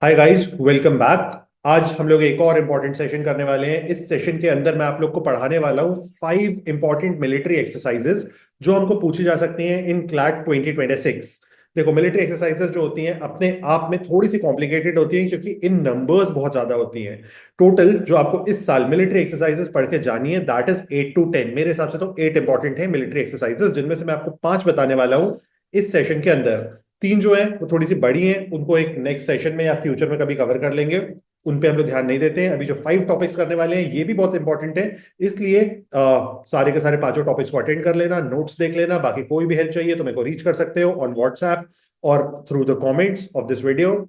Hi guys, welcome back. आज हम लोग एक और इम्पोर्टेंट सेशन करने वाले हैं। इस सेशन के अंदर मैं आप लोग को पढ़ाने वाला हूँ 5 इंपॉर्टेंट मिलिट्री एक्सरसाइजेज जो हमको पूछी जा सकती हैं इन क्लैट 2026। देखो, मिलिट्री एक्सरसाइजेज जो होती हैं अपने आप में थोड़ी सी कॉम्प्लिकेटेड होती हैं क्योंकि इन नंबर्स बहुत ज्यादा होती हैं। टोटल जो आपको इस साल मिलिट्री एक्सरसाइजेज पढ़ के जानी है दैट इज 8 to 10। मेरे हिसाब से तो 8 इंपॉर्टेंट है मिलिट्री एक्सरसाइजेज, जिनमें से मैं आपको 5 बताने वाला हूँ इस सेशन के अंदर। 3 जो है वो थोड़ी सी बड़ी हैं, उनको एक नेक्स्ट सेशन में या फ्यूचर में कभी कवर कर लेंगे। उन पे हम लोग ध्यान नहीं देते हैं। अभी जो 5 टॉपिक्स करने वाले हैं ये भी बहुत इंपॉर्टेंट है, इसलिए सारे के सारे पांचों टॉपिक्स को अटेंड कर लेना, नोट्स देख लेना। बाकी कोई भी हेल्प चाहिए तो मेरे को रीच कर सकते हो ऑन व्हाट्सएप और through the comments of this video.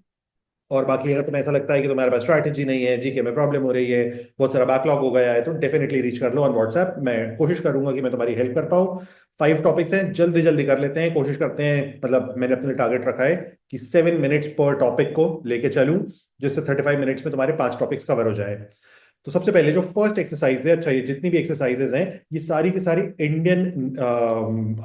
और बाकी अगर तुम्हें ऐसा लगता है कि तुम्हारे पास स्ट्रैटेजी नहीं है, जीके में प्रॉब्लम हो रही है, बहुत सारा बैकलॉग हो गया है, तो डेफिनेटली रीच कर लो ऑन व्हाट्सएप। मैं कोशिश करूंगा कि मैं तुम्हारी हेल्प कर पाऊँ। 5 टॉपिक्स हैं, जल्दी जल्दी कर लेते हैं, कोशिश करते हैं। मतलब मैंने अपने टारगेट रखा है कि 7 मिनट्स पर टॉपिक को लेके चलूं, जिससे 35 मिनट्स में तुम्हारे 5 टॉपिक्स कवर हो जाए। तो सबसे पहले जो फर्स्ट एक्सरसाइज है, अच्छा ये जितनी भी एक्सरसाइजेज हैं ये सारी की सारी इंडियन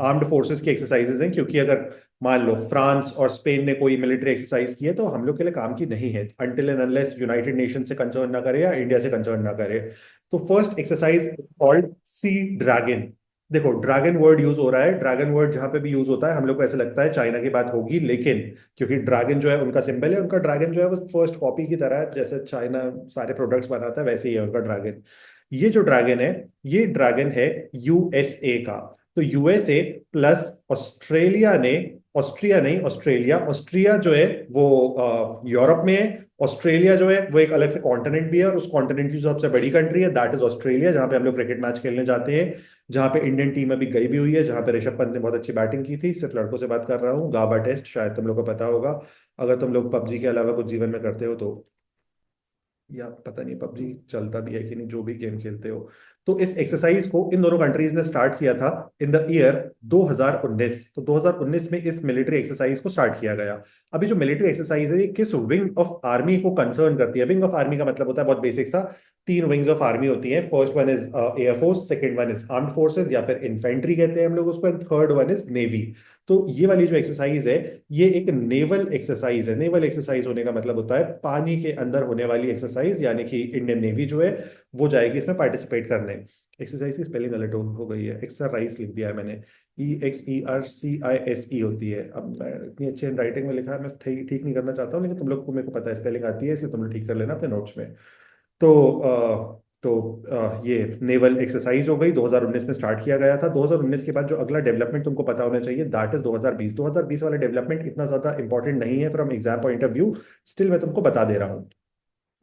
आर्म्ड फोर्सेस की एक्सरसाइजेज हैं, क्योंकि अगर मान लो फ्रांस और स्पेन ने कोई मिलिट्री एक्सरसाइज की है तो हम लोग के लिए काम की नहीं है, until and unless United nation से कंसर्न ना करे या इंडिया से कंसर्न ना करे। तो first exercise called sea dragon. देखो, ड्रैगन वर्ड यूज हो रहा है। ड्रैगन वर्ड जहां पे भी यूज होता है हम लोग को ऐसे लगता है चाइना की बात होगी, लेकिन क्योंकि ड्रैगन जो है उनका सिंबल है, उनका ड्रैगन जो है वो फर्स्ट कॉपी की तरह है। जैसे चाइना सारे प्रोडक्ट्स बनाता है वैसे ही है उनका ड्रैगन। ये जो ड्रैगन है, ये ड्रैगन है यूएसए का। तो यूएसए प्लस ऑस्ट्रेलिया ने, ऑस्ट्रिया नहीं ऑस्ट्रेलिया, ऑस्ट्रिया जो है वो यूरोप में है। ऑस्ट्रेलिया जो है वो एक अलग से कॉन्टिनेंट भी है, और उस कॉन्टिनेंट की जो सबसे बड़ी कंट्री है दैट इज ऑस्ट्रेलिया, जहां पे हम लोग क्रिकेट मैच खेलने जाते हैं, जहां पे इंडियन टीम अभी गई भी हुई है, जहां पे ऋषभ पंत ने बहुत अच्छी बैटिंग की थी। सिर्फ लड़कों से बात कर रहा हूँ, गाबा टेस्ट शायद तुम लोग को पता होगा, अगर तुम लोग पबजी के अलावा कुछ जीवन में करते हो तो। या पता नहीं पबजी चलता भी है कि नहीं, जो भी गेम खेलते हो। तो इस एक्सरसाइज को इन दोनों कंट्रीज ने स्टार्ट किया था इन द ईयर 2019। तो 2019 में इस मिलिट्री एक्सरसाइज को स्टार्ट किया गया। अभी जो मिलिट्री एक्सरसाइज है ये किस विंग ऑफ आर्मी को कंसर्न करती है? विंग ऑफ आर्मी का मतलब होता है बहुत बेसिक सा, 3 विंग्स ऑफ आर्मी होती हैं। First one is air force, second one is armed forces या फिर इन्फेंट्री कहते हैं हम लोग उसको, and third one is navy. तो ये वाली जो एक्सरसाइज है ये एक नेवल एक्सरसाइज है। नेवल एक्सरसाइज होने का मतलब होता है पानी के अंदर होने वाली एक्सरसाइज, यानी कि इंडियन नेवी जो है वो जाएगी इसमें पार्टिसिपेट करने। एक्सरसाइज की स्पेलिंग गलत हो गई है, एक्सरसाइज लिख दिया है मैंने, EXERCISE होती है। अब इतनी अच्छी हैंड राइटिंग में लिखा है, मैं ठीक ठीक नहीं करना चाहता हूँ, लेकिन तुम लोग को मेरे को पता है स्पेलिंग आती है, इसलिए तुम लोग ठीक कर लेना अपने नोट्स में। तो ये नेवल एक्सरसाइज हो गई, 2019 में स्टार्ट किया गया था। 2019 के बाद जो अगला डेवलपमेंट तुमको पता होना चाहिए दैट इज 2020। 2020 वाला डेवलपमेंट इतना ज्यादा इंपॉर्टेंट नहीं है from exam point of view, still मैं तुमको बता दे रहा हूँ।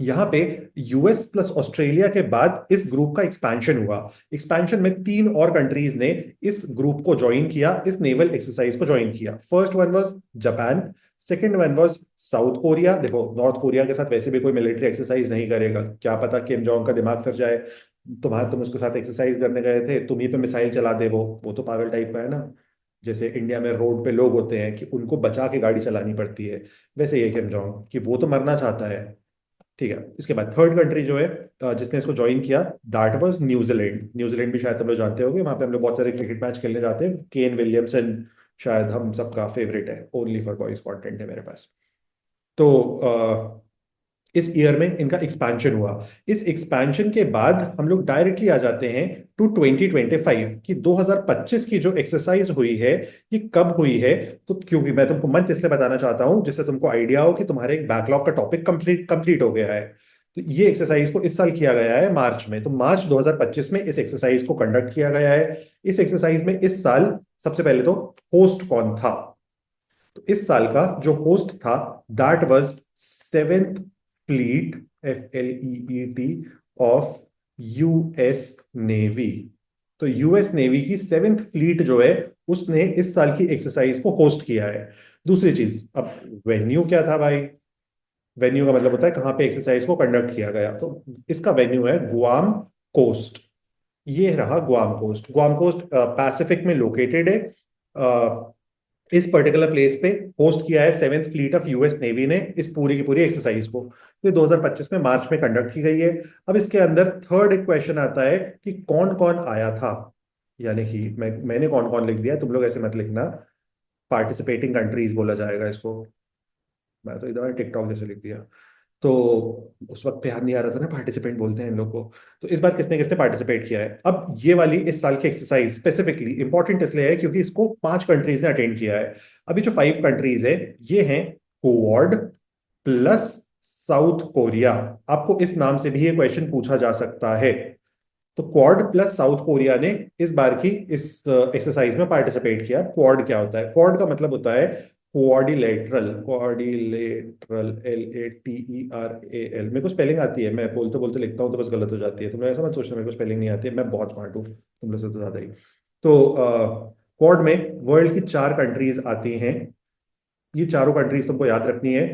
यहाँ पे यूएस प्लस ऑस्ट्रेलिया के बाद इस ग्रुप का एक्सपेंशन हुआ। एक्सपेंशन में 3 और कंट्रीज ने इस ग्रुप को ज्वाइन किया, इस नेवल एक्सरसाइज को ज्वाइन किया। First one was Japan, second one was south Korea. देखो, नॉर्थ कोरिया के साथ वैसे भी कोई मिलिट्री एक्सरसाइज नहीं करेगा, क्या पता किम जोंग का दिमाग फिर जाए। तुम उसके साथ एक्सरसाइज करने गए थे, तुम ही पे मिसाइल चला दे, वो तो पागल टाइप का है ना। जैसे इंडिया में रोड पे लोग होते हैं कि उनको बचा के गाड़ी चलानी पड़ती है, वैसे ही है किम जोंग कि वो तो मरना चाहता है। ठीक है, इसके बाद थर्ड कंट्री जो है जिसने इसको ज्वाइन किया दैट वाज न्यूजीलैंड। न्यूजीलैंड भी शायद तुम लोग जानते होंगे, वहां पे हम लोग बहुत सारे क्रिकेट मैच खेलने जाते हैं। केन विलियमसन शायद हम सबका फेवरेट है, ओनली फॉर बॉयज कंटेंट है मेरे पास। तो इस ईयर में इनका एक्सपेंशन हुआ। इस एक्सपेंशन के बाद हम लोग डायरेक्टली आ जाते हैं टू 2025 कि 2025 की जो एक्सरसाइज हुई है ये कब हुई है। तो क्योंकि मैं तुमको मंथ इसलिए बताना चाहता हूं जिससे तुमको आइडिया हो कि तुम्हारे एक बैकलॉग का टॉपिक कंप्लीट हो गया है। तो ये एक्सरसाइज को इस साल किया गया है मार्च में, तो मार्च 2025 में इस एक्सरसाइज को कंडक्ट किया गया है। इस एक्सरसाइज में इस साल सबसे पहले तो होस्ट कौन था? तो इस साल का जो होस्ट था that was seventh fleet, FLEET of US navy. तो यूएस नेवी की सेवेंथ फ्लीट जो है उसने इस साल की एक्सरसाइज को होस्ट किया है। दूसरी चीज, अब वेन्यू क्या था भाई? वेन्यू का मतलब होता है कहाँ पे एक्सरसाइज को कंडक्ट किया गया। तो इसका वेन्यू है गुआम कोस्ट। ये रहा Guam coast. Guam coast Pacific में लोकेटेड है। इस पर्टिकुलर प्लेस पे होस्ट किया है seventh fleet of US navy ने इस पूरी की पूरी एक्सरसाइज को। तो ये 2025 में मार्च में कंडक्ट की गई है। अब इसके अंदर थर्ड एक क्वेश्चन आता है कि कौन कौन आया था, यानी कि मैंने कौन कौन लिख दिया, तुम लोग ऐसे मत लिखना, पार्टिसिपेटिंग कंट्रीज बोला जाएगा इसको। मैं तो इधर टिकटॉक जैसे लिख दिया। तो उस वक्त पे याद नहीं आ रहा था ना, पार्टिसिपेंट बोलते हैं इन लोग को। तो इस बार किसने किसने पार्टिसिपेट किया है? अब ये वाली इस साल की एक्सरसाइज स्पेसिफिकली इंपॉर्टेंट इसलिए है क्योंकि इसको 5 कंट्रीज ने अटेंड किया है। अभी जो 5 कंट्रीज है ये हैं क्वाड प्लस साउथ कोरिया। आपको इस नाम से भी ये क्वेश्चन पूछा जा सकता है। तो क्वाड प्लस साउथ कोरिया ने इस बार की इस एक्सरसाइज में पार्टिसिपेट किया। क्वाड क्या होता है? क्वाड का मतलब होता है कोऑर्डिलेटरल। कोऑर्डिलेटरल, LATERAL। मेरे को स्पेलिंग आती है, मैं बोलते बोलते लिखता हूँ तो बस गलत हो जाती है, तो मैं ऐसा मत सोचना मेरे को स्पेलिंग नहीं आती है, मैं बहुत स्मार्ट हूँ तुम लोग से तो ज्यादा ही। तो क्वाड में वर्ल्ड की 4 कंट्रीज आती हैं। ये चारों कंट्रीज तुमको याद रखनी है।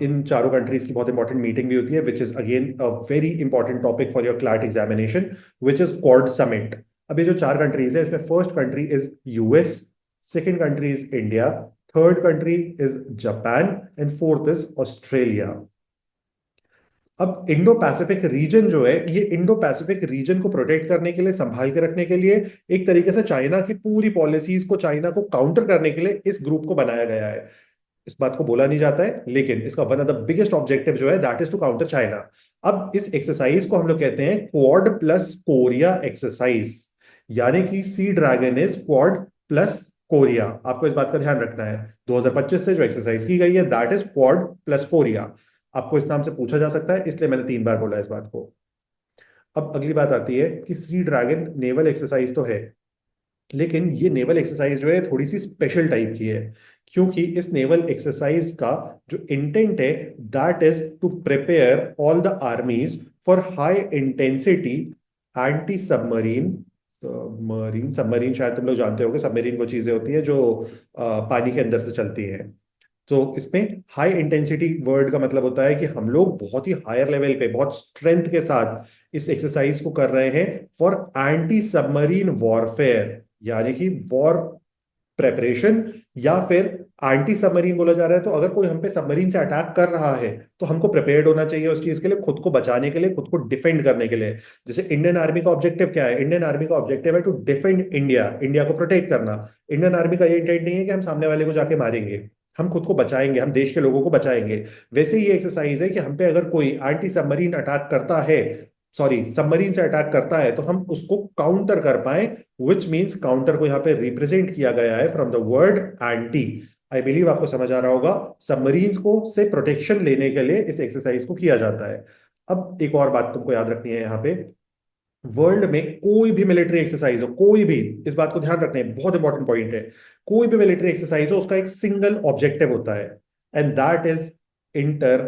इन चारों कंट्रीज की बहुत इंपॉर्टेंट मीटिंग भी होती है, which is again a very important topic for your CLAT examination, which is quad summit. अब ये जो 4 कंट्रीज है इसमें first country is US, second country is India, third country is Japan and fourth is Australia. अब Indo Pacific region जो है, ये Indo Pacific region को प्रोटेक्ट करने के लिए, संभाल के रखने के लिए, एक तरीके से चाइना की पूरी पॉलिसीज को, चाइना को काउंटर करने के लिए इस ग्रुप को बनाया गया है। इस बात को बोला नहीं जाता है लेकिन इसका one of the biggest objective जो है that is to counter China. अब इस एक्सरसाइज को हम लोग कहते हैं क्वाड प्लस कोरिया एक्सरसाइज, यानी कि Sea Dragon is Quad plus Korea. आपको इस बात का ध्यान रखना है, 2025 से जो एक्सरसाइज की गई है that is Quad plus Korea. आपको इस नाम से पूछा जा सकता है, इसलिए मैंने 3 बार बोला इस बात को। अब अगली बात आती है कि सी ड्रैगन नेवल एक्सरसाइज तो है, लेकिन ये नेवल एक्सरसाइज जो है थोड़ी सी स्पेशल टाइप की है, क्योंकि इस नेवल एक्सरसाइज का जो इंटेंट है that is to prepare all the armies for high intensity anti submarine. Submarine, submarine शायद तुम लोग जानते होगे, सबमरीन वो चीजें होती है जो पानी के अंदर से चलती हैं। तो इसमें हाई इंटेंसिटी वर्ड का मतलब होता है कि हम लोग बहुत ही हायर लेवल पे, बहुत स्ट्रेंथ के साथ इस एक्सरसाइज को कर रहे हैं फॉर एंटी सबमरीन वॉरफेयर, यानी कि वॉर प्रेपरेशन, या फिर एंटी सबमरीन बोला जा रहा है तो अगर कोई हम पे सबमरीन से अटैक कर रहा है तो हमको प्रिपेयर्ड होना चाहिए उस चीज के लिए, खुद को बचाने के लिए, खुद को डिफेंड करने के लिए। जैसे इंडियन आर्मी का ऑब्जेक्टिव क्या है? इंडियन आर्मी का ऑब्जेक्टिव है टू डिफेंड इंडिया, इंडिया को प्रोटेक्ट करना। इंडियन आर्मी का ये इंटेंट नहीं है कि हम सामने वाले को जाके मारेंगे, हम खुद को बचाएंगे, हम देश के लोगों को बचाएंगे। वैसे ही ये एक्सरसाइज है कि हम पे अगर कोई एंटी सबमरीन अटैक करता है, सॉरी सबमरीन से अटैक करता है, तो हम उसको काउंटर कर पाए, विच मींस काउंटर को यहाँ पे रिप्रेजेंट किया गया है from the word anti. I believe आपको समझ आ रहा होगा, सबमरीन्स को से प्रोटेक्शन लेने के लिए इस एक्सरसाइज को किया जाता है। अब एक और बात तुमको याद रखनी है यहाँ पे, वर्ल्ड में कोई भी मिलिट्री एक्सरसाइज हो, कोई भी, इस बात को ध्यान रखना है, बहुत इंपॉर्टेंट पॉइंट है, कोई भी मिलिट्री एक्सरसाइज हो उसका एक सिंगल ऑब्जेक्टिव होता है एंड दैट इज इंटर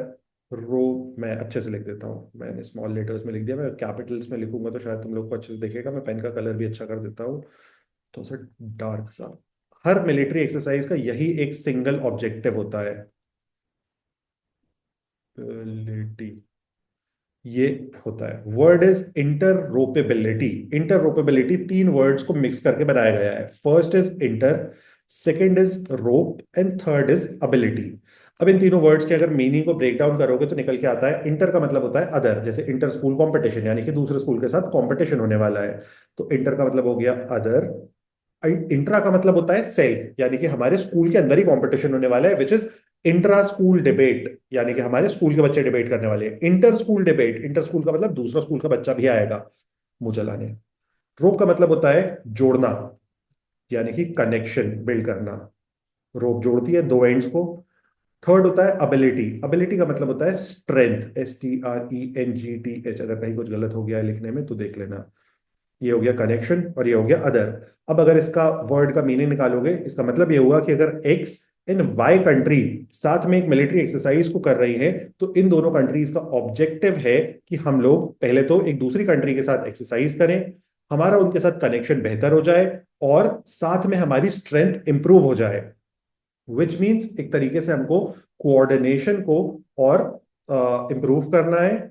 रो। मैं अच्छे से लिख देता हूँ, मैंने स्मॉल लेटर्स में लिख दिया, मैं कैपिटल्स में लिखूंगा तो शायद तुम लोग को अच्छे से दिखेगा। मैं पेन का कलर भी अच्छा कर देता हूँ, तो सा डार्क सा। हर मिलिट्री एक्सरसाइज का यही एक सिंगल ऑब्जेक्टिव होता है, ये होता है। Word is interoperability. Interoperability 3 words को मिक्स करके बनाया गया है। First is inter, second is rope and third is ability. अब इन तीनों वर्ड्स के अगर मीनिंग को ब्रेक डाउन करोगे तो निकल के आता है, इंटर का मतलब होता है अदर, जैसे इंटर स्कूल कंपटीशन, यानी कि दूसरे स्कूल के साथ कंपटीशन होने वाला है, तो इंटर का मतलब हो गया अदर। इंट्रा का मतलब होता है सेल्फ, यानी कि हमारे स्कूल के अंदर ही कंपटीशन होने वाला है, which is intra school debate, यानी कि हमारे स्कूल के बच्चे डिबेट करने वाले हैं। Inter school debate, inter school का मतलब दूसरा स्कूल का बच्चा भी आएगा मुंह जलाने। रोप का मतलब होता है जोड़ना, यानी कि कनेक्शन बिल्ड करना, रोप जोड़ती है 2 एंड्स को। थर्ड होता है अबिलिटी, अबिलिटी का मतलब होता है स्ट्रेंथ, STRENGTH। अगर कहीं कुछ गलत हो गया है लिखने में तो देख लेना। ये हो गया कनेक्शन और ये हो गया अदर। अब अगर इसका वर्ड का मीनिंग निकालोगे, इसका मतलब ये हुआ कि अगर एक्स एंड वाई कंट्री साथ में एक मिलिट्री एक्सरसाइज को कर रही है तो इन दोनों कंट्रीज का ऑब्जेक्टिव है कि हम लोग पहले तो एक दूसरी कंट्री के साथ एक्सरसाइज करें, हमारा उनके साथ कनेक्शन बेहतर हो जाए और साथ में हमारी स्ट्रेंथ इंप्रूव हो जाए, विच मीन्स एक तरीके से हमको कोऑर्डिनेशन को और इंप्रूव करना है।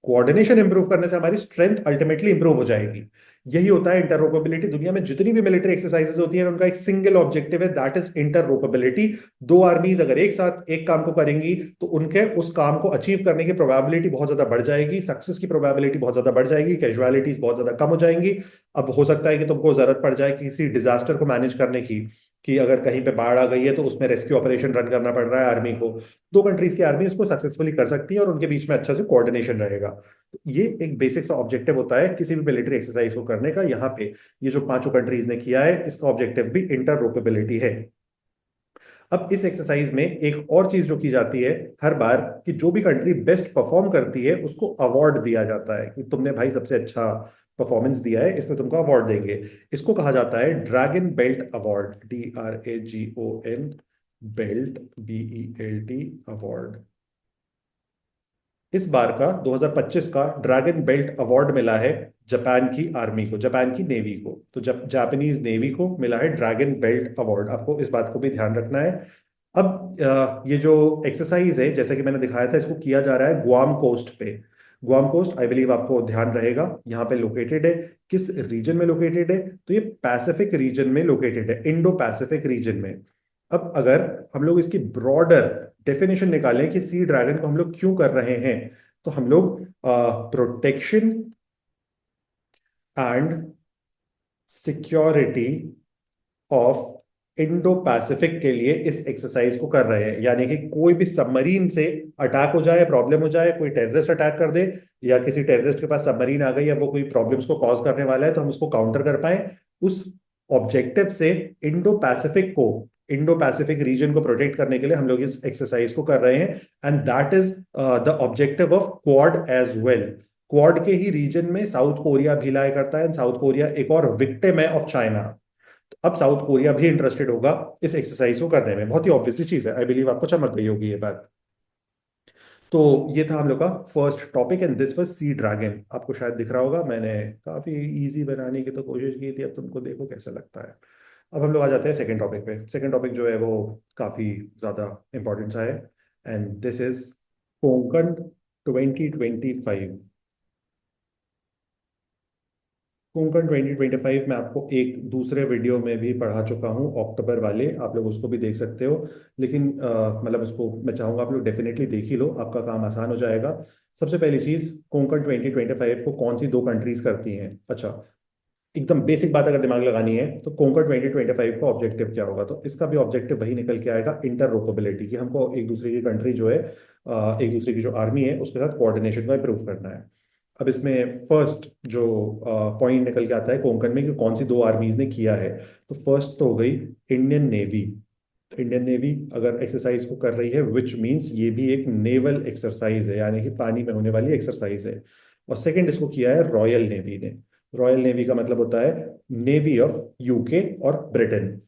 कोऑर्डिनेशन इंप्रूव करने से हमारी स्ट्रेंथ अल्टीमेटली इंप्रूव हो जाएगी। यही होता है इंटरऑपरेबिलिटी। दुनिया में जितनी भी मिलिट्री एक्सरसाइजेज होती हैं उनका एक सिंगल ऑब्जेक्टिव है, दैट इज इंटरऑपरेबिलिटी। 2 आर्मीज अगर एक साथ एक काम को करेंगी तो उनके उस काम को अचीव करने की प्रोबेबिलिटी बहुत ज्यादा बढ़ जाएगी, सक्सेस की प्रोबेबिलिटी बहुत ज्यादा बढ़ जाएगी, कैजुअलिटीज बहुत ज्यादा कम हो जाएंगी। अब हो सकता है कि तुमको जरूरत पड़ जाए किसी डिजास्टर को मैनेज करने की, कि अगर कहीं पे बाढ़ आ गई है तो उसमें रेस्क्यू ऑपरेशन रन करना पड़ रहा है आर्मी को, दो कंट्रीज की आर्मी उसको सक्सेसफुली कर सकती है और उनके बीच में अच्छा से कोऑर्डिनेशन रहेगा। तो ये एक बेसिक सा ऑब्जेक्टिव होता है किसी भी मिलिट्री एक्सरसाइज को करने का। यहाँ पे ये जो पांचों कंट्रीज ने किया है, इसका ऑब्जेक्टिव भी इंटरऑपरेबिलिटी है। अब इस एक्सरसाइज में एक और चीज जो की जाती है हर बार, कि जो भी कंट्री बेस्ट परफॉर्म करती है उसको अवार्ड दिया जाता है कि तुमने भाई सबसे अच्छा परफॉर्मेंस दिया है, इसमें तुमको अवार्ड देंगे। इसको कहा जाता है dragon belt award, DRAGON, belt BELT award. इस बार का 2025 का ड्रैगन बेल्ट अवार्ड मिला है जापान की आर्मी को, जापान की नेवी को। तो जब जापानीज नेवी को मिला है ड्रैगन बेल्ट अवार्ड, आपको इस बात को भी ध्यान रखना है। अब ये जो एक्सरसाइज है जैसे कि मैंने दिखाया था, इसको किया जा रहा है गुआम कोस्ट पे। गुआम कोस्ट आई बिलीव आपको ध्यान रहेगा यहाँ पे लोकेटेड है। किस रीजन में लोकेटेड है? तो ये पैसिफिक रीजन में लोकेटेड है, इंडो पैसिफिक रीजन में। अब अगर हम लोग इसकी ब्रॉडर डेफिनेशन निकालें कि सी ड्रैगन को हम लोग क्यों कर रहे हैं, तो हम लोग protection and security of Indo Pacific के लिए इस एक्सरसाइज को कर रहे हैं। यानी कि कोई भी सबमरीन से अटैक हो जाए, प्रॉब्लम हो जाए, कोई टेररिस्ट अटैक कर दे या किसी टेररिस्ट के पास सबमरीन आ गई या वो कोई प्रॉब्लम्स को कॉज करने वाला है, तो हम उसको काउंटर कर पाए। उस ऑब्जेक्टिव से इंडो पैसिफिक को, इंडो पैसिफिक रीजन को प्रोटेक्ट करने के लिए हम लोग इस एक्सरसाइज को कर रहे हैं। And that is the objective of Quad as well. Quad के ही रीजन में साउथ कोरिया भी लाया करता है, साउथ कोरिया एक और विक्टिम है ऑफ चाइना। अब साउथ कोरिया भी इंटरेस्टेड होगा इस एक्सरसाइज को करने में, बहुत ही ऑब्वियसली चीज है, आई बिलीव आपको चमक गई होगी ये बात। तो ये था हम लोग का first topic and this was sea dragon. आपको शायद दिख रहा होगा, मैंने काफी इजी बनाने की तो कोशिश की थी, अब तुमको देखो कैसा लगता है। अब हम लोग आ जाते हैं सेकंड टॉपिक पे। सेकंड टॉपिक जो है वो काफी ज्यादा इंपॉर्टेंट सा है and this is Konkan 2025। Konkan 2025 में आपको एक दूसरे वीडियो में भी पढ़ा चुका हूँ, अक्टूबर वाले, आप लोग उसको भी देख सकते हो। लेकिन मतलब उसको मैं चाहूंगा आप लोग डेफिनेटली देख ही लो, आपका काम आसान हो जाएगा। सबसे पहली चीज, कोंकण 2025 को कौन सी दो कंट्रीज करती हैं? अच्छा, एकदम बेसिक बात अगर दिमाग लगानी है तो कोंकण 2025 का ऑब्जेक्टिव क्या होगा? तो इसका भी ऑब्जेक्टिव वही निकल के आएगा, इंटरऑपरेबिलिटी, कि हमको एक दूसरे की कंट्री जो है, एक दूसरे की जो आर्मी है उसके साथ कोऑर्डिनेशन को इम्प्रूव करना है। अब इसमें फर्स्ट जो पॉइंट निकल के आता है कोंकण में कि कौन सी दो आर्मीज ने किया है, तो फर्स्ट तो हो गई इंडियन नेवी। तो इंडियन नेवी अगर एक्सरसाइज को कर रही है विच मींस ये भी एक नेवल एक्सरसाइज है, यानी कि पानी में होने वाली एक्सरसाइज है। और सेकंड इसको किया है रॉयल नेवी ने। रॉयल नेवी का मतलब होता है नेवी ऑफ यूके और ब्रिटेन।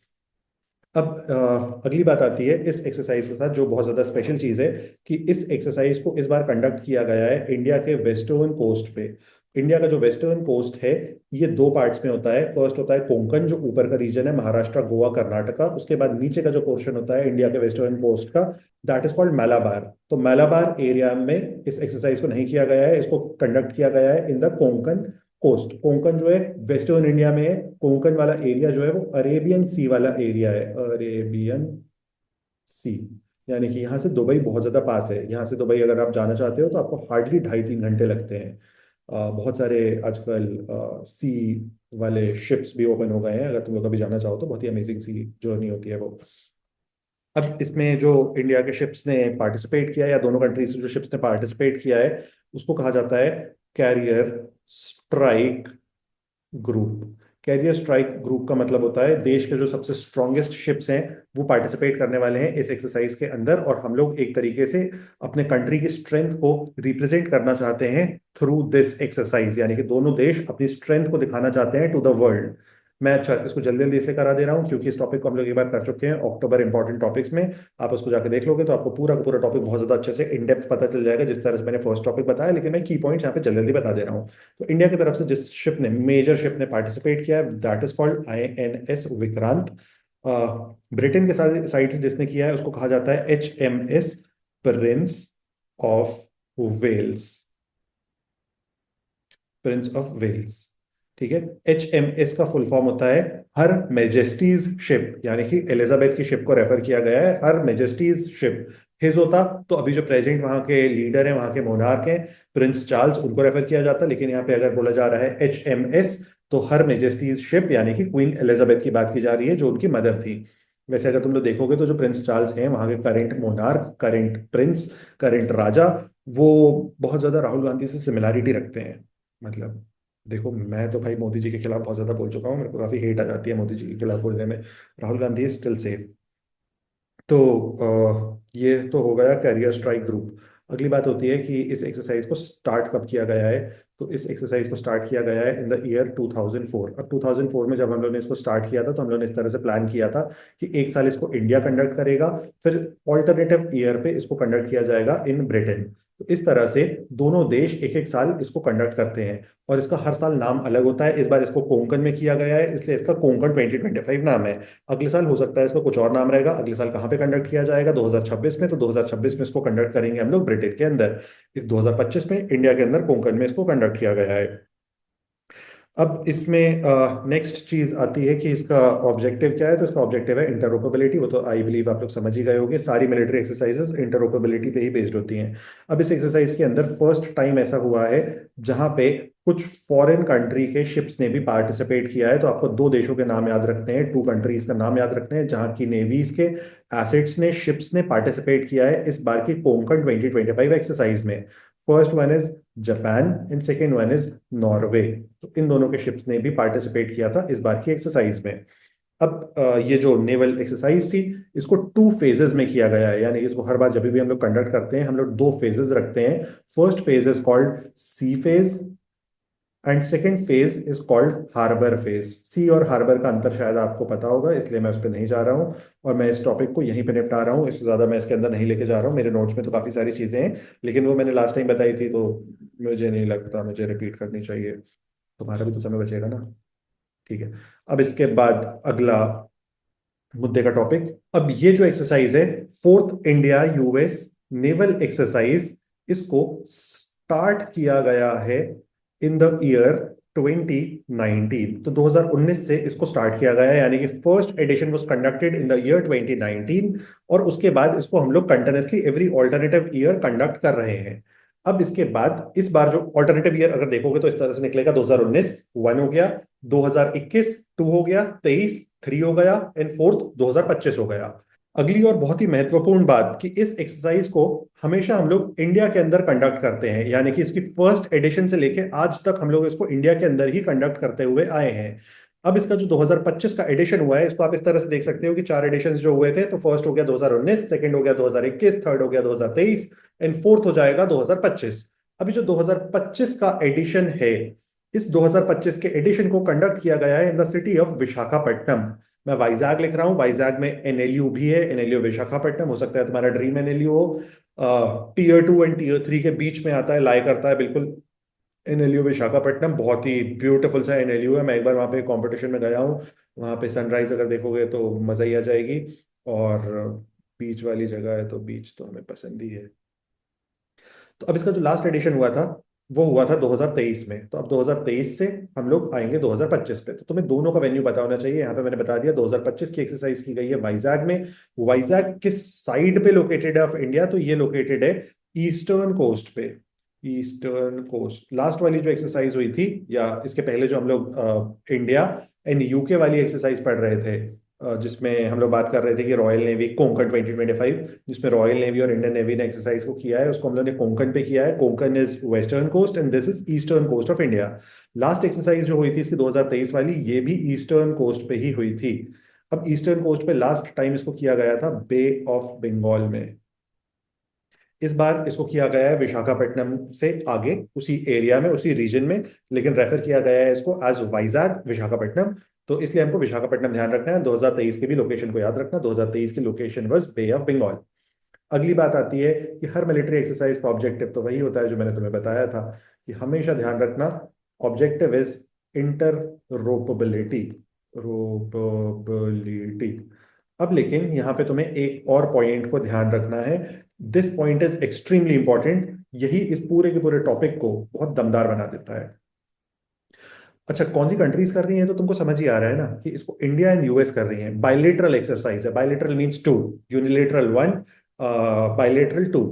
अब अगली बात आती है इस एक्सरसाइज के साथ जो बहुत ज्यादा स्पेशल चीज है, कि इस एक्सरसाइज को इस बार कंडक्ट किया गया है इंडिया के वेस्टर्न कोस्ट पे। इंडिया का जो वेस्टर्न कोस्ट है ये दो पार्ट्स में होता है। फर्स्ट होता है कोंकण, जो ऊपर का रीजन है, महाराष्ट्र, गोवा, कर्नाटका। उसके बाद नीचे का जो पोर्शन होता है इंडिया के वेस्टर्न कोस्ट का, दैट इज कॉल्ड मालाबार। तो मालाबार एरिया में इस एक्सरसाइज को नहीं किया गया है, इसको कंडक्ट किया गया है in the Konkan coast. Konkan जो है वेस्टर्न इंडिया में है, कोंकण वाला एरिया जो है वो अरेबियन सी वाला एरिया है, अरेबियन सी। यानी कि यहाँ से दुबई बहुत ज्यादा पास है। यहाँ से दुबई अगर आप जाना चाहते हो तो आपको हार्डली 2.5-3 घंटे लगते हैं। बहुत सारे आजकल सी वाले शिप्स भी ओपन हो गए हैं, अगर तुम लोग कभी जाना चाहो तो बहुत ही अमेजिंग सी जर्नी होती है वो। अब इसमें जो इंडिया के शिप्स ने पार्टिसिपेट किया है या दोनों कंट्रीज से जो शिप्स ने पार्टिसिपेट किया है उसको कहा जाता है carrier strike group. Carrier strike group का मतलब होता है देश के जो सबसे स्ट्रॉन्गेस्ट शिप्स हैं वो पार्टिसिपेट करने वाले हैं इस एक्सरसाइज के अंदर, और हम लोग एक तरीके से अपने कंट्री की स्ट्रेंथ को रिप्रेजेंट करना चाहते हैं थ्रू दिस एक्सरसाइज। यानी कि दोनों देश अपनी स्ट्रेंथ को दिखाना चाहते हैं टू द वर्ल्ड। मैं अच्छा इसको जल्दी जल्दी इसलिए करा दे रहा हूँ क्योंकि इस टॉपिक को हम लोग एक बार कर चुके हैं अक्टूबर इंपॉर्टेंट टॉपिक्स में। आप उसको जाकर देख लोगे तो आपको पूरा का पूरा टॉपिक बहुत ज्यादा अच्छे से इन डेप्थ पता चल जाएगा, जिस तरह से मैंने फर्स्ट टॉपिक बताया। लेकिन मैं की पॉइंट्स यहाँ पे जल्दी जल्दी बता दे रहा हूँ। तो इंडिया की तरफ से जिस शिप ने, मेजर शिप ने पार्टिसिपेट किया है, that is called INS Vikrant. Britain के साइड से जिसने किया है उसको कहा जाता है HMS Prince of Wales. Prince of Wales, ठीक है। HMS का फुल फॉर्म होता है हर मेजेस्टीज शिप, यानी कि एलिजाबेथ की शिप को रेफर किया गया है, हर मेजेस्टीज शिप। हिज होता तो अभी जो प्रेजेंट वहां के लीडर हैं, वहां के मोनार्क हैं, प्रिंस चार्ल्स, उनको रेफर किया जाता। लेकिन यहाँ पे अगर बोला जा रहा है HMS तो हर मेजेस्टीज शिप यानी कि क्वीन एलिजाबेथ की बात की जा रही है जो उनकी मदर थी। वैसे अगर तुम लोग देखोगे तो जो प्रिंस चार्ल्स हैं वहां के current monarch, current prince, current राजा, वो बहुत ज्यादा राहुल गांधी से सिमिलैरिटी रखते हैं। मतलब देखो, मैं तो भाई मोदी जी के खिलाफ बहुत ज्यादा बोल चुका हूँ, मेरे को काफी हेट आ जाती है मोदी जी के खिलाफ बोलने में। Rahul Gandhi is still safe. तो ये तो हो गया कैरियर स्ट्राइक ग्रुप। अगली बात होती है कि इस एक्सरसाइज को स्टार्ट कब किया गया है। तो इस एक्सरसाइज को स्टार्ट किया गया है इन द ईयर 2004। अब 2004 में जब हम लोग ने इसको स्टार्ट किया था तो हम लोग ने इस तरह से प्लान किया था कि एक साल इसको इंडिया कंडक्ट करेगा, फिर ऑल्टरनेटिव ईयर पे इसको कंडक्ट किया जाएगा इन ब्रिटेन। तो इस तरह से दोनों देश एक एक साल इसको कंडक्ट करते हैं, और इसका हर साल नाम अलग होता है। इस बार इसको कोंकण में किया गया है, इसलिए इसका कोंकण 2025 नाम है। अगले साल हो सकता है इसका कुछ और नाम रहेगा। अगले साल कहाँ पे कंडक्ट किया जाएगा? 2026 में। तो 2026 में इसको कंडक्ट करेंगे हम लोग ब्रिटेन के अंदर। इस 2025 में इंडिया के अंदर कोंकण में इसको कंडक्ट किया गया है। अब इसमें नेक्स्ट चीज आती है कि इसका ऑब्जेक्टिव क्या है। तो इसका ऑब्जेक्टिव है इंटरऑपरेबिलिटी। वो तो आई बिलीव आप लोग समझ ही गए होंगे, सारी मिलिट्री एक्सरसाइजेस इंटरऑपरेबिलिटी पे ही बेस्ड होती हैं। अब इस एक्सरसाइज के अंदर फर्स्ट टाइम ऐसा हुआ है जहां पे कुछ फॉरेन कंट्री के शिप्स ने भी पार्टिसिपेट किया है। तो आपको दो देशों के नाम याद रखने हैं, टू कंट्रीज का नाम याद रखने हैं जहां की नेवीज के एसेट्स ने, शिप्स ने पार्टिसिपेट किया है इस बार की कोंकण 2025 एक्सरसाइज में। First one is Japan and second one is Norway. तो इन दोनों के शिप्स ने भी पार्टिसिपेट किया था इस बार की एक्सरसाइज में। अब ये जो नेवल एक्सरसाइज थी, इसको टू फेजेस में किया गया है। यानी इसको हर बार जब भी हम लोग कंडक्ट करते हैं हम लोग दो फेजेस रखते हैं। First phase is called sea phase and second phase is called harbour phase. Sea और हार्बर का अंतर शायद आपको पता होगा, इसलिए मैं उस पर नहीं जा रहा हूँ, और मैं इस टॉपिक को यहीं पे निपटा रहा हूँ। इससे ज्यादा मैं इसके अंदर नहीं लेके जा रहा हूँ। मेरे नोट्स में तो काफी सारी चीजें हैं, लेकिन वो मैंने लास्ट टाइम बताई थी, तो मुझे नहीं लगता मुझे रिपीट करनी चाहिए। तुम्हारा भी तो समय बचेगा ना। ठीक है। अब इसके बाद अगला मुद्दे का टॉपिक। अब ये जो एक्सरसाइज है, fourth India US naval exercise, इसको स्टार्ट किया गया है इन द ईयर 2019। तो 2019 से इसको स्टार्ट किया गया है, यानी कि first edition was conducted in the year 2019, और उसके बाद इसको हम लोग continuously every alternative year conduct कर रहे हैं। अब इसके बाद इस बार जो ऑल्टरनेटिव ईयर अगर देखोगे तो इस तरह से निकलेगा। 2019 वन हो गया, 2021 टू हो गया, 23 थ्री हो गया, एंड फोर्थ 2025 हो गया। अगली और बहुत ही महत्वपूर्ण बात कि इस एक्सरसाइज को हमेशा हम लोग इंडिया के अंदर कंडक्ट करते हैं, यानी कि इसकी फर्स्ट एडिशन से लेके आज तक हम लोग इसको इंडिया के अंदर ही कंडक्ट करते हुए आए हैं। अब इसका जो 2025 का एडिशन हुआ है, इसको आप इस तरह से देख सकते हो कि चार एडिशंस जो हुए थे, तो फर्स्ट हो गया 2019, सेकंड हो गया 2021, थर्ड हो गया 2023, एंड फोर्थ हो जाएगा 2025। अभी जो 2025 का एडिशन है, इस 2025 के एडिशन को कंडक्ट किया गया है in the city of Visakhapatnam. मैं वाइजैग लिख रहा हूँ, वाइजैग में एनएलयू भी है, एनएलयू विशाखापट्टनम। हो सकता है तुम्हारा ड्रीम एनएलयू हो। टीयर 2 एंड टीयर 3 के बीच में आता है, लाई करता है बिल्कुल। एनएलयू विशाखापट्टनम बहुत ही ब्यूटीफुल सा एनएलयू है। मैं एक बार वहाँ पे कंपटीशन में गया हूँ। वहाँ पे सनराइज अगर देखोगे तो मजा ही आ जाएगी। और बीच वाली जगह है, तो बीच तो हमें पसंद ही है। तो अब इसका जो लास्ट एडिशन हुआ था वो हुआ था 2023 में। तो अब 2023 से हम लोग आएंगे 2025 पे। तो तुम्हें दोनों का वेन्यू पता होना चाहिए। यहाँ पे मैंने बता दिया 2025 की एक्सरसाइज की गई है वाइजैग में। वाइजैग किस साइड पे लोकेटेड है ऑफ इंडिया? तो ये लोकेटेड है ईस्टर्न कोस्ट पे। Eastern coast. लास्ट वाली जो एक्सरसाइज हुई थी, या इसके पहले जो हम लोग इंडिया एंड यूके वाली एक्सरसाइज पढ़ रहे थे, जिसमें हम लोग बात कर रहे थे कि रॉयल नेवी कोंकण 2025, जिसमें रॉयल नेवी और इंडियन नेवी ने एक्सरसाइज को किया है, उसको हम लोग ने कोंकण पे किया है। Konkan is western coast and this is eastern coast of India. Last exercise जो हुई थी इसकी 2023 वाली, ये भी ईस्टर्न कोस्ट पे ही हुई थी। अब ईस्टर्न कोस्ट पे लास्ट टाइम इसको किया गया था बे ऑफ बंगाल में। इस बार इसको किया गया है विशाखापट्टनम से आगे, उसी एरिया में, उसी रीजन में, लेकिन रेफर किया गया है इसको एज वाइजैग विशाखापट्टनम। तो इसलिए हमको विशाखापट्टनम ध्यान रखना है। 2023 की भी लोकेशन को याद रखना, 2023 की location was Bay of Bengal. अगली बात आती है कि हर मिलिट्री एक्सरसाइज का ऑब्जेक्टिव तो वही होता है जो मैंने तुम्हें बताया था, कि हमेशा ध्यान रखना ऑब्जेक्टिव इज इंटररोपेबिलिटी। रोपेबिलिटी। अब लेकिन यहाँ पे तुम्हें एक और पॉइंट को ध्यान रखना है। This point is extremely important. यही इस पूरे के पूरे टॉपिक को बहुत दमदार बना देता है। अच्छा, कौन सी कंट्रीज कर रही हैं? तो तुमको समझ ही आ रहा है ना कि इसको इंडिया एंड यूएस कर रही हैं। बायलेटरल एक्सरसाइज है। Bilateral means two, unilateral one, bilateral two.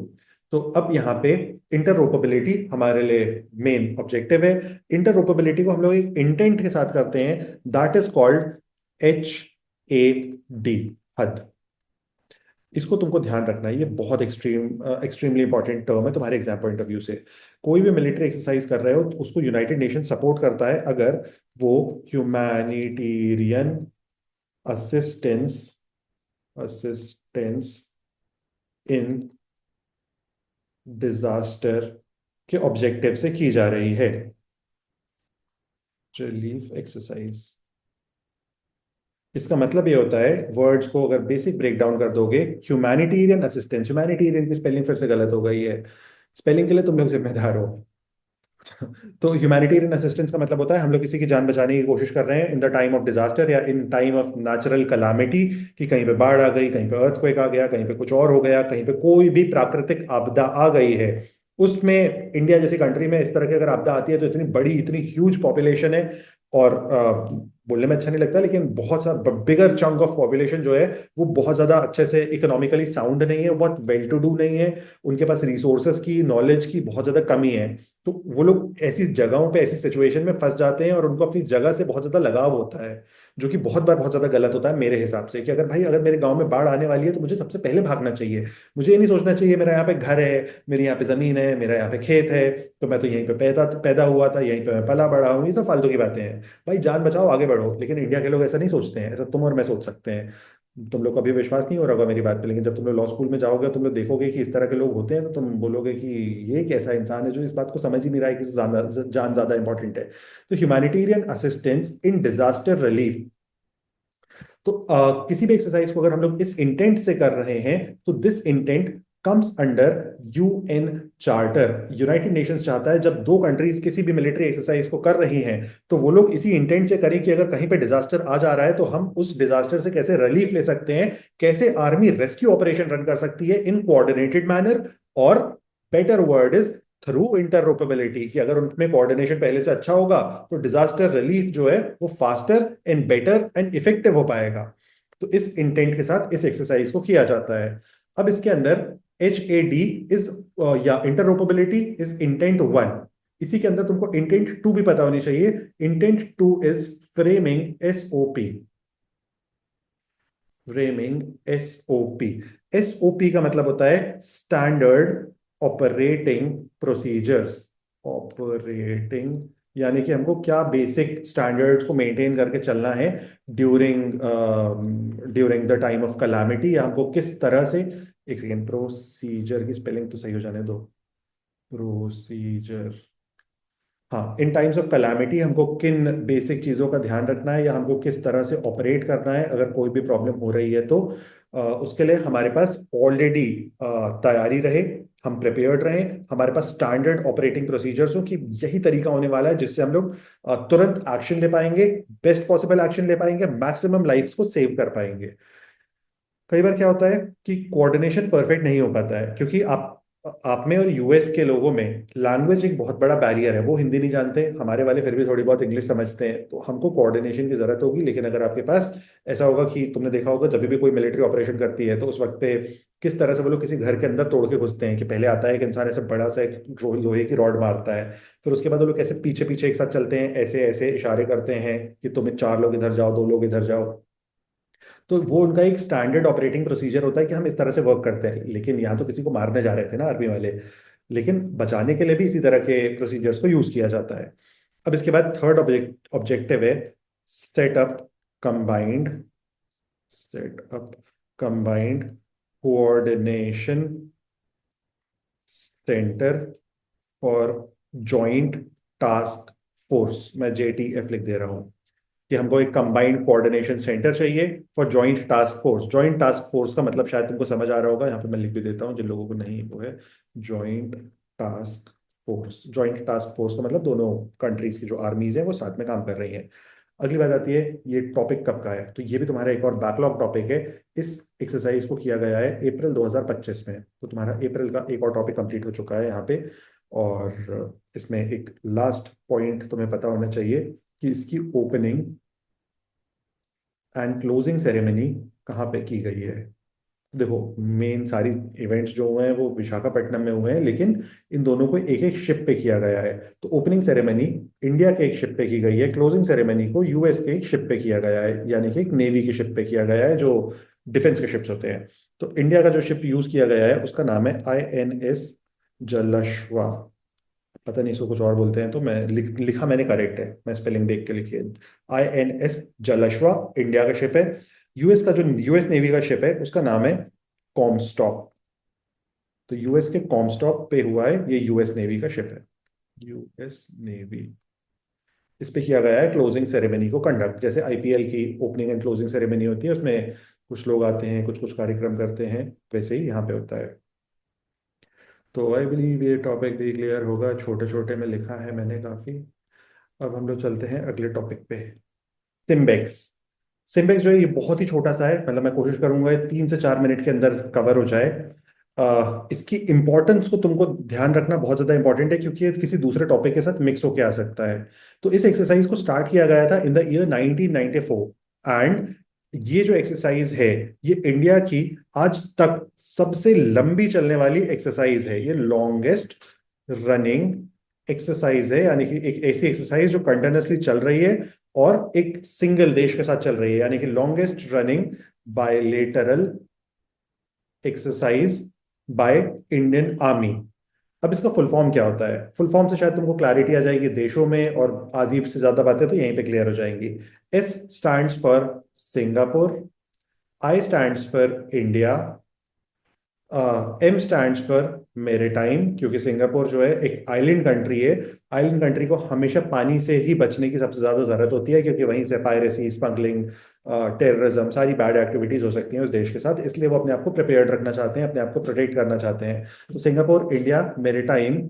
तो अब यहाँ पे इंटरऑपरेबिलिटी हमारे लिए मेन ऑब्जेक्टिव है। इंटरऑपरेबिलिटी को हम लोग एक इंटेंट के साथ करते हैं, दैट इज कॉल्ड HAD। हद। इसको तुमको ध्यान रखना है, ये बहुत एक्सट्रीमली इंपॉर्टेंट टर्म है तुम्हारे एग्जाम पॉइंट ऑफ व्यू से। कोई भी मिलिट्री एक्सरसाइज कर रहे हो तो उसको यूनाइटेड नेशन सपोर्ट करता है अगर वो humanitarian assistance assistance in disaster के ऑब्जेक्टिव से की जा रही है। रिलीफ एक्सरसाइज, इसका मतलब ये होता है, वर्ड्स को अगर बेसिक ब्रेक डाउन कर दोगे, ह्यूमैनिटेरियन असिस्टेंस, ह्यूमैनिटेरियन की स्पेलिंग फिर से गलत हो गई है, स्पेलिंग के लिए तुम लोग जिम्मेदार हो। तो ह्यूमैनिटेरियन असिस्टेंस का मतलब होता है हम लोग किसी की जान बचाने की कोशिश कर रहे हैं in the time of disaster या in time of natural calamity, कि कहीं पे बाढ़ आ गई, कहीं पे अर्थक्वेक आ गया, कहीं पे कुछ और हो गया, कहीं पे कोई भी प्राकृतिक आपदा आ गई है। उसमें इंडिया जैसी कंट्री में इस तरह की अगर आपदा आती है तो इतनी बड़ी, इतनी ह्यूज पॉपुलेशन है, और बोलने में अच्छा नहीं लगता लेकिन बहुत सा बिगर चंक ऑफ पॉपुलेशन जो है वो बहुत ज्यादा अच्छे से इकोनॉमिकली साउंड नहीं है, बहुत वेल टू डू नहीं है, उनके पास रिसोर्सेज की, नॉलेज की बहुत ज्यादा कमी है। तो वो लोग ऐसी जगहों पे, ऐसी सिचुएशन में फंस जाते हैं और उनको अपनी जगह से बहुत ज्यादा लगाव होता है, जो कि बहुत बार बहुत ज्यादा गलत होता है मेरे हिसाब से। कि अगर भाई, अगर मेरे गांव में बाढ़ आने वाली है तो मुझे सबसे पहले भागना चाहिए। मुझे ये नहीं सोचना चाहिए मेरा यहाँ पे घर है, मेरी यहाँ पे जमीन है, मेरा यहाँ पे खेत है, तो मैं तो यहीं पे पैदा पैदा हुआ था, यहीं पे मैं पला बड़ा हूँ, ये सब फालतू की बातें हैं। भाई जान बचाओ, आगे बढ़ो। लेकिन इंडिया के लोग ऐसा नहीं सोचते हैं, ऐसा तुम और मैं सोच सकते हैं। तुम लोग को अभी विश्वास नहीं हो रहा होगा मेरी बात पे, लेकिन जब तुम लोग लॉ स्कूल में जाओगे तुम लोग देखोगे कि इस तरह के लोग होते हैं, तो तुम बोलोगे कि ये कैसा इंसान है जो इस बात को समझ ही नहीं रहा है कि जान ज्यादा इंपॉर्टेंट है। तो humanitarian assistance in disaster relief, तो किसी भी एक्सरसाइज को अगर हम लोग इस इंटेंट से कर रहे हैं तो this intent comes under UN charter. United Nations चाहता है जब दो कंट्रीज किसी भी मिलिट्री एक्सरसाइज को कर रही हैं तो वो लोग इसी इंटेंट से करें कि अगर कहीं पे डिजास्टर आ जा रहा है तो हम उस डिजास्टर से कैसे रिलीफ ले सकते हैं, कैसे आर्मी रेस्क्यू ऑपरेशन रन कर सकती है इन कोऑर्डिनेटेड मैनर, और better word is through interoperability, कि अगर उनमें कोऑर्डिनेशन पहले से अच्छा होगा तो डिजास्टर रिलीफ जो है वो faster and better and effective हो पाएगा। तो इस इंटेंट के साथ इस एक्सरसाइज को किया जाता है। अब इसके अंदर HAD इज, या इंटरऑपरेबिलिटी इज इंटेंट वन। इसी के अंदर तुमको इंटेंट टू भी पता होनी चाहिए। Intent two is framing SOP। Framing SOP, SOP का मतलब होता है स्टैंडर्ड ऑपरेटिंग प्रोसीजर्स। ऑपरेटिंग यानी कि हमको क्या बेसिक स्टैंडर्ड्स को मेंटेन करके चलना है during during the time of calamity, या हमको किस तरह से, एक सेकेंड, प्रोसीजर की स्पेलिंग तो सही हो जाने दो, प्रोसीजर, हाँ, इन टाइम्स ऑफ कलामिटी हमको किन बेसिक चीज़ों का ध्यान रखना है या हमको किस तरह से ऑपरेट करना है अगर कोई भी प्रॉब्लम हो रही है तो उसके लिए हमारे पास ऑलरेडी तैयारी रहे, हम प्रिपेयर्ड रहें, हमारे पास स्टैंडर्ड ऑपरेटिंग प्रोसीजर्स हो कि यही तरीका होने वाला है जिससे हम लोग तुरंत एक्शन ले पाएंगे, बेस्ट पॉसिबल एक्शन ले पाएंगे, मैक्सिमम लाइफ्स को सेव कर पाएंगे। कई बार क्या होता है कि कोऑर्डिनेशन परफेक्ट नहीं हो पाता है क्योंकि आप में और यूएस के लोगों में लैंग्वेज एक बहुत बड़ा बैरियर है, वो हिंदी नहीं जानते, हमारे वाले फिर भी थोड़ी बहुत इंग्लिश समझते हैं, तो हमको कोऑर्डिनेशन की जरूरत होगी। लेकिन अगर आपके पास ऐसा होगा कि तुमने देखा होगा जब भी कोई मिलिट्री ऑपरेशन करती है तो उस वक्त पे किस तरह से वो लोग किसी घर के अंदर तोड़ के घुसते हैं, कि पहले आता है एक इंसान ऐसे बड़ा सा एक लोहे की रॉड मारता है, फिर उसके बाद वो लोग कैसे पीछे पीछे एक साथ चलते हैं, ऐसे ऐसे इशारे करते हैं कि तुम्हें चार लोग इधर जाओ, दो लोग इधर जाओ। तो वो उनका एक स्टैंडर्ड ऑपरेटिंग प्रोसीजर होता है कि हम इस तरह से वर्क करते हैं। लेकिन यहाँ तो किसी को मारने जा रहे थे ना आर्मी वाले, लेकिन बचाने के लिए भी इसी तरह के प्रोसीजर्स को यूज किया जाता है। अब इसके बाद थर्ड ऑब्जेक्टिव है setup combined setup combined coordination centre और जॉइंट टास्क फोर्स। मैं JTF लिख दे रहा हूं कि हमको एक कंबाइंड कोऑर्डिनेशन सेंटर चाहिए for joint task force. Joint task force का मतलब शायद तुमको समझ आ रहा होगा, यहाँ पे मैं लिख भी देता हूँ जिन लोगों को नहीं वो है। Joint task force, joint task force का मतलब दोनों कंट्रीज की जो आर्मीज हैं वो साथ में काम कर रही हैं। अगली बात आती है ये टॉपिक कब का है, तो ये भी तुम्हारा एक और बैकलॉग टॉपिक है। इस एक्सरसाइज को किया गया है अप्रैल 2025 में, तो तुम्हारा अप्रैल का एक और टॉपिक कंप्लीट हो चुका है यहाँ पे। और इसमें एक लास्ट पॉइंट तुम्हें पता होना चाहिए कि इसकी ओपनिंग एंड क्लोजिंग सेरेमनी कहाँ पे की गई है। देखो, मेन सारी इवेंट्स जो हुए हैं वो विशाखापट्टनम में हुए हैं, लेकिन इन दोनों को एक एक शिप पे किया गया है। तो ओपनिंग सेरेमनी इंडिया के एक शिप पे की गई है, क्लोजिंग सेरेमनी को यूएस के एक शिप पे किया गया है, यानी कि एक नेवी की शिप पे किया गया है जो डिफेंस के शिप्स होते हैं। तो इंडिया का जो शिप यूज किया गया है उसका नाम है INS जलश्वा। पता नहीं इसको कुछ और बोलते हैं, तो मैं लिखा मैंने करेक्ट है, मैं स्पेलिंग देख के लिखी है। INS जलश्वा इंडिया का शिप है। यूएस का जो यूएस नेवी का शिप है उसका नाम है कॉमस्टॉक। तो यूएस के कॉमस्टॉक पे हुआ है, ये यूएस नेवी का शिप है। यूएस नेवी, इस पे किया गया है क्लोजिंग सेरेमनी को कंडक्ट, जैसे आईपीएल की ओपनिंग एंड क्लोजिंग सेरेमनी होती है, उसमें कुछ लोग आते हैं, कुछ कुछ कार्यक्रम करते हैं, वैसे ही यहाँ पे होता है। तो आई बिलीव ये टॉपिक भी क्लियर होगा, छोटे छोटे में लिखा है मैंने काफी। अब हम लोग चलते हैं अगले टॉपिक पे। सिम्बेक्स। सिम्बेक्स जो है ये बहुत ही छोटा सा है, मतलब मैं कोशिश करूंगा ये 3 से 4 मिनट के अंदर कवर हो जाए। इसकी इंपॉर्टेंस को तुमको ध्यान रखना बहुत ज्यादा इंपॉर्टेंट है, क्योंकि ये किसी दूसरे टॉपिक के साथ मिक्स होके आ सकता है। तो इस एक्सरसाइज को स्टार्ट किया गया था इन द ईयर 1994, एंड ये जो एक्सरसाइज है ये इंडिया की आज तक सबसे लंबी चलने वाली एक्सरसाइज है। ये लॉन्गेस्ट रनिंग एक्सरसाइज है, यानी कि एक ऐसी एक्सरसाइज जो कंटिन्यूअसली चल रही है और एक सिंगल देश के साथ चल रही है, यानी कि longest running bilateral exercise by Indian army. अब इसका फुल फॉर्म क्या होता है? फुल फॉर्म से शायद तुमको क्लैरिटी आ जाएगी देशों में, और आधी से ज्यादा बातें तो यहीं पे क्लियर हो जाएंगी। S stands for Singapore, I stands for India, M stands for maritime, क्योंकि सिंगापुर जो है एक आइलैंड कंट्री है। आइलैंड कंट्री को हमेशा पानी से ही बचने की सबसे ज्यादा जरूरत होती है, क्योंकि वहीं से पायरेसी, स्मगलिंग, टेररिज्म, सारी बैड एक्टिविटीज हो सकती हैं उस देश के साथ, इसलिए वो अपने आप को प्रिपेयर्ड रखना चाहते हैं, अपने आप को प्रोटेक्ट करना चाहते हैं। तो Singapore India maritime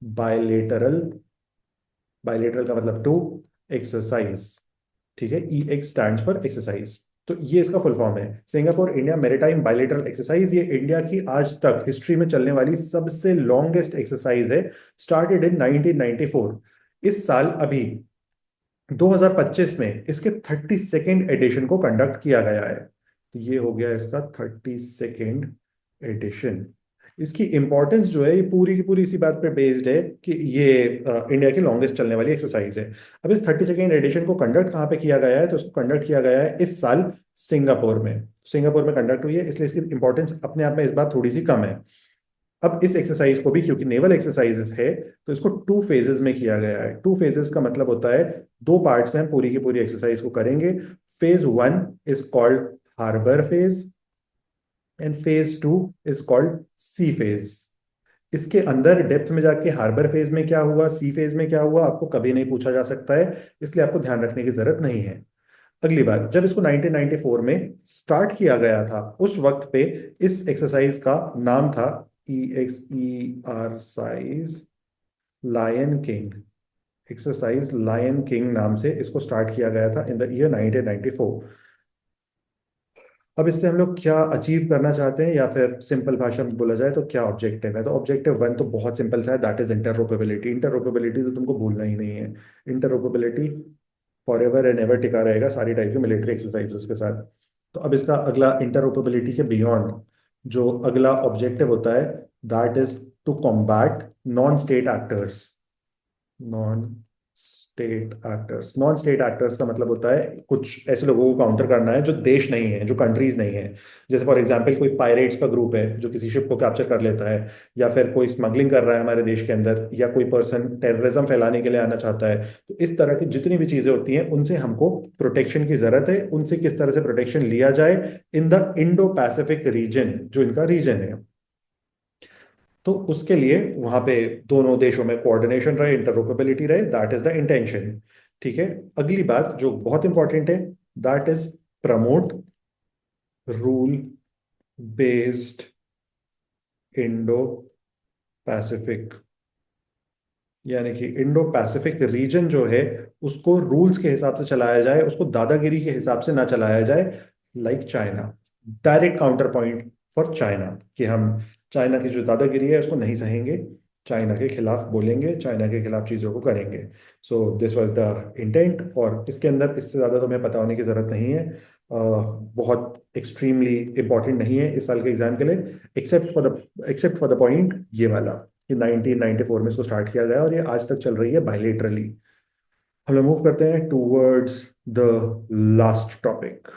bilateral, bilateral का मतलब टू, एक्सरसाइज, ठीक है, EX स्टैंड्स फॉर एक्सरसाइज। तो ये इसका फुल फॉर्म है, Singapore India maritime bilateral exercise. ये इंडिया की आज तक हिस्ट्री में चलने वाली सबसे लॉन्गेस्ट एक्सरसाइज है, स्टार्टेड इन 1994। इस साल अभी 2025 में इसके 32nd एडिशन को कंडक्ट किया गया है। तो ये हो गया इसका 32nd एडिशन। इसकी इंपॉर्टेंस जो है ये पूरी की पूरी इसी बात पे बेस्ड है कि ये इंडिया की लॉन्गेस्ट चलने वाली एक्सरसाइज है। अब इस 32nd एडिशन को कंडक्ट कहाँ पे किया गया है? तो उसको कंडक्ट किया गया है इस साल सिंगापुर में। सिंगापुर में कंडक्ट हुई है, इसलिए इसकी इंपॉर्टेंस अपने आप में इस बार थोड़ी सी कम है। अब इस एक्सरसाइज को भी, क्योंकि नेवल एक्सरसाइजेस है, तो इसको 2 फेजेस में किया गया है। 2 फेजेस का मतलब होता है 2 पार्ट्स में हम पूरी की पूरी एक्सरसाइज को करेंगे। Phase 1 is called harbour phase, and phase 2 is called sea phase. इसके अंदर डेप्थ में जाके हार्बर फेज में क्या हुआ, सी फेज में क्या हुआ, आपको कभी नहीं पूछा जा सकता है, इसलिए आपको ध्यान रखने की जरूरत नहीं है। अगली बात, जब इसको 1994 में स्टार्ट किया गया था, उस वक्त पे इस एक्सरसाइज का नाम था EXER size Lion King. Exercise Lion King नाम से इसको स्टार्ट किया गया था इन द ईयर 1994। अब इससे हम लोग क्या अचीव करना चाहते हैं, या फिर सिंपल भाषा में बोला जाए तो क्या ऑब्जेक्टिव है? तो ऑब्जेक्टिव 1 तो बहुत सिंपल सा है, दैट इज इंटरऑपरेबिलिटी। इंटरऑपरेबिलिटी तो तुमको भूलना ही नहीं है। Interoperability for ever and ever टिका रहेगा सारी टाइप की मिलिट्री एक्सरसाइजेस के साथ। तो अब इसका अगला इंटरऑपरेबिलिटी के बियॉन्ड जो अगला ऑब्जेक्टिव होता है, that is to combat non state actors. Non state actors, non state actors का मतलब होता है कुछ ऐसे लोगों को काउंटर करना है जो देश नहीं है, जो कंट्रीज नहीं है। जैसे फॉर एग्जांपल कोई पायरेट्स का ग्रुप है जो किसी शिप को कैप्चर कर लेता है, या फिर कोई स्मगलिंग कर रहा है हमारे देश के अंदर, या कोई पर्सन टेररिज्म फैलाने के लिए आना चाहता है। तो इस तरह की जितनी भी चीजें होती हैं उनसे हमको प्रोटेक्शन की जरूरत है। उनसे किस तरह से प्रोटेक्शन लिया जाए in the Indo Pacific region, जो इनका रीजन है। तो उसके लिए वहां पे दोनों देशों में कोऑर्डिनेशन रहे, इंटरऑपरेबिलिटी रहे, दैट इज द इंटेंशन। ठीक है। अगली बात जो बहुत इंपॉर्टेंट है, that is promote rule based Indo Pacific, यानी कि इंडो पैसिफिक रीजन जो है उसको रूल्स के हिसाब से चलाया जाए, उसको दादागिरी के हिसाब से ना चलाया जाए, like China. Direct counter point for China, कि हम चाइना की जो दादागिरी है उसको नहीं सहेंगे, चाइना के खिलाफ बोलेंगे, चाइना के खिलाफ चीजों को करेंगे। So this was the intent, और इसके अंदर इससे ज्यादा तो हमें पता होने की जरूरत नहीं है। बहुत एक्सट्रीमली इंपॉर्टेंट नहीं है इस साल के एग्जाम के लिए, एक्सेप्ट फॉर द पॉइंट ये वाला कि 1994 में इसको स्टार्ट किया गया और ये आज तक चल रही है बायलेटरली। हम लोग मूव करते हैं टूवर्ड्स द लास्ट टॉपिक।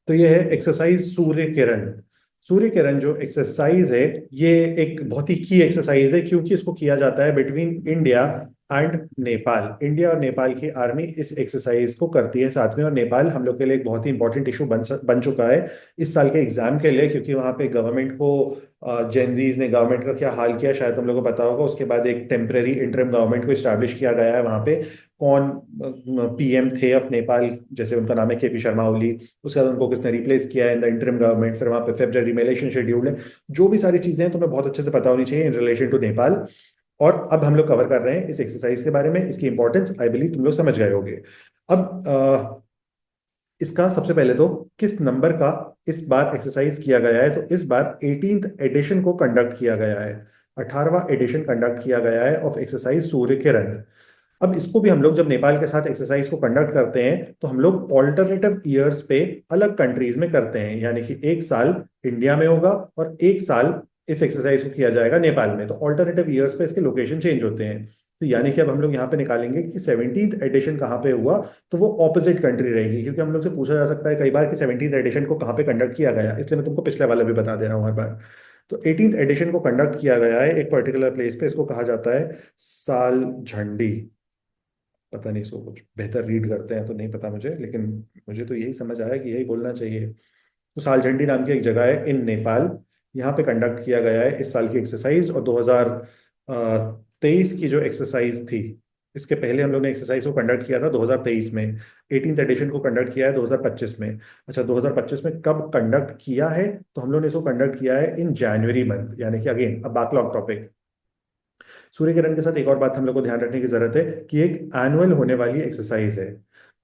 तो ये है एक्सरसाइज सूर्य किरण। सूर्य किरण जो एक्सरसाइज है, ये एक बहुत ही की एक्सरसाइज है, क्योंकि इसको किया जाता है between India and Nepal. India और नेपाल की आर्मी इस एक्सरसाइज को करती है साथ में। और नेपाल हम लोग के लिए एक बहुत ही इंपॉर्टेंट इशू बन चुका है इस साल के एग्जाम के लिए, क्योंकि वहाँ पे गवर्नमेंट को, जेनजीज ने गवर्नमेंट का क्या हाल किया शायद तुम लोगों को पता होगा। उसके बाद एक टेम्परेरी इंटरिम गवर्नमेंट को इस्टेब्लिश किया गया है वहाँ पे। कौन पीएम थे ऑफ नेपाल, जैसे उनका नाम है केपी शर्मा ओली। उसके बाद उनको किसने रिप्लेस किया है इन द इंटरिम गवर्नमेंट, फिर वहाँ पे फेब्रुअरी में इलेक्शन शेड्यूल्ड है। जो भी सारी चीजें हैं तुम्हें बहुत अच्छे से पता होनी चाहिए इन रिलेशन टू नेपाल। और अब हम लोग कवर कर रहे हैं इस एक्सरसाइज के बारे में, इसकी इंपॉर्टेंस आई बिलीव तुम लोग समझ गए होंगे। अब इसका सबसे पहले तो किस नंबर का इस बार एक्सरसाइज किया गया है, तो इस बार 18th एडिशन को कंडक्ट किया गया है। 18वां एडिशन कंडक्ट किया गया है ऑफ एक्सरसाइज सूर्य किरण। अब इसको भी हम लोग जब नेपाल के साथ एक्सरसाइज को कंडक्ट करते हैं तो हम लोग ऑल्टरनेटिव ईयर्स पे अलग कंट्रीज में करते हैं, यानी कि एक साल इंडिया में होगा और एक साल इस एक्सरसाइज को किया जाएगा नेपाल में। तो ऑल्टरनेटिव ईयर्स पे इसके लोकेशन चेंज होते हैं। तो यानी कि अब हम लोग यहाँ पे निकालेंगे कि 17th एडिशन कहाँ पे हुआ, तो वो ऑपोजिट कंट्री रहेगी, क्योंकि हम लोग से पूछा जा सकता है कई बार कि 17th एडिशन को कहाँ पे कंडक्ट किया गया, इसलिए मैं तुमको पिछले वाला भी बता दे रहा हूँ हर बार। तो 18th एडिशन को कंडक्ट किया गया है एक पर्टिकुलर प्लेस पे, इसको कहा जाता है साल झंडी। पता नहीं इसको कुछ बेहतर रीड करते हैं तो नहीं पता मुझे, लेकिन मुझे तो यही समझ आया कि यही बोलना चाहिए। तो सालझंडी नाम की एक जगह है इन नेपाल, यहाँ पे कंडक्ट किया गया है इस साल की एक्सरसाइज। और 2023 की जो एक्सरसाइज थी, इसके पहले हम लोग ने एक्सरसाइज को कंडक्ट किया था 2023 में। 18th एडिशन को कंडक्ट किया है 2025 में। अच्छा, 2025 में कब कंडक्ट किया है, तो हम लोग ने इसको कंडक्ट किया है इन जनवरी मंथ, यानी कि अगेन अब बैकलॉग टॉपिक। सूर्य किरण के साथ एक और बात हम लोग को ध्यान रखने की जरूरत है कि एक एनुअल होने वाली एक्सरसाइज है।